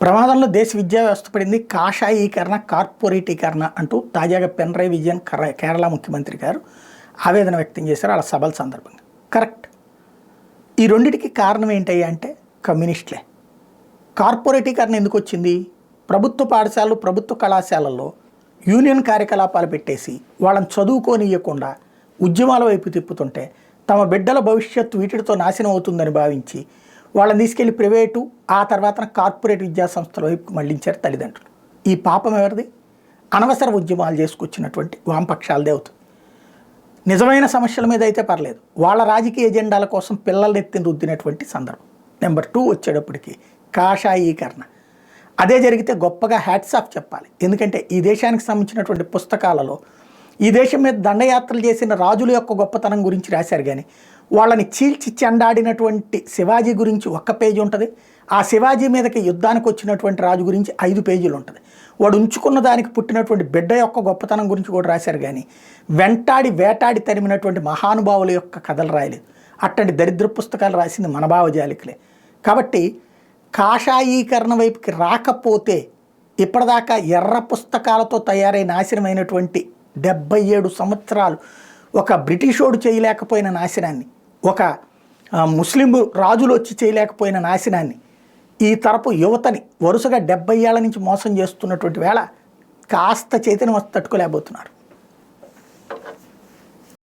ప్రమాదంలో దేశ విద్యా వ్యవస్థ పడింది. కాషాయీకరణ, కార్పొరేటీకరణ అంటూ తాజాగా పినరయి విజయన్ కేరళ ముఖ్యమంత్రి గారు ఆవేదన వ్యక్తం చేశారు వాళ్ళ సభల సందర్భంగా. కరెక్ట్. ఈ రెండిటికి కారణం ఏంటయ్యా అంటే కమ్యూనిస్టులే. కార్పొరేటీకరణ ఎందుకు వచ్చింది? ప్రభుత్వ పాఠశాలలు, ప్రభుత్వ కళాశాలల్లో యూనియన్ కార్యకలాపాలు పెట్టేసి వాళ్ళని చదువుకోనియకుండా ఉద్యమాల వైపు తిప్పుతుంటే తమ బిడ్డల భవిష్యత్తు వీటితో నాశనం అవుతుందని భావించి వాళ్ళని తీసుకెళ్లి ప్రైవేటు, ఆ తర్వాత కార్పొరేట్ విద్యా సంస్థల వైపు మళ్లించారు తల్లిదండ్రులు. ఈ పాపం ఎవరిది? అనవసర ఉద్యమాలు చేసుకొచ్చినటువంటి వామపక్షాలదే అవుతుంది. నిజమైన సమస్యల మీద అయితే పర్లేదు, వాళ్ళ రాజకీయ ఎజెండాల కోసం పిల్లల్ని ఎత్తిన రుద్దినటువంటి సందర్భం. నెంబర్ 2 వచ్చేటప్పటికి కాషాయీకరణ. అదే జరిగితే గొప్పగా హ్యాట్స్ ఆఫ్ చెప్పాలి. ఎందుకంటే ఈ దేశానికి సంబంధించినటువంటి పుస్తకాలలో ఈ దేశం మీద దండయాత్రలు చేసిన రాజుల యొక్క గొప్పతనం గురించి రాశారు, కానీ వాళ్ళని చీల్చి చెండాడినటువంటి శివాజీ గురించి 1 పేజీ ఉంటుంది. ఆ శివాజీ మీదకి యుద్ధానికి వచ్చినటువంటి రాజు గురించి 5 పేజీలు ఉంటుంది. వాడు ఉంచుకున్న దానికి పుట్టినటువంటి బిడ్డ యొక్క గొప్పతనం గురించి కూడా రాశారు, కానీ వెంటాడి వేటాడి తరిమినటువంటి మహానుభావుల యొక్క కథలు రాయలేదు. అట్టంటి దరిద్ర పుస్తకాలు రాసింది మన భావజాలికలే. కాబట్టి కాషాయీకరణ వైపుకి రాకపోతే ఇప్పటిదాకా ఎర్ర పుస్తకాలతో తయారై నాశనమైనటువంటి 77 సంవత్సరాలు ఒక బ్రిటిషోడు చేయలేకపోయిన నాశనాన్ని, ఒక ముస్లిం రాజులు వచ్చి చేయలేకపోయిన నాశనాన్ని ఈ తరపు యువతని వరుసగా 70 ఏళ్ల నుంచి మోసం చేస్తున్నటువంటి వేళ కాస్త చైతన్యం తట్టుకోలేకపోతున్నారు.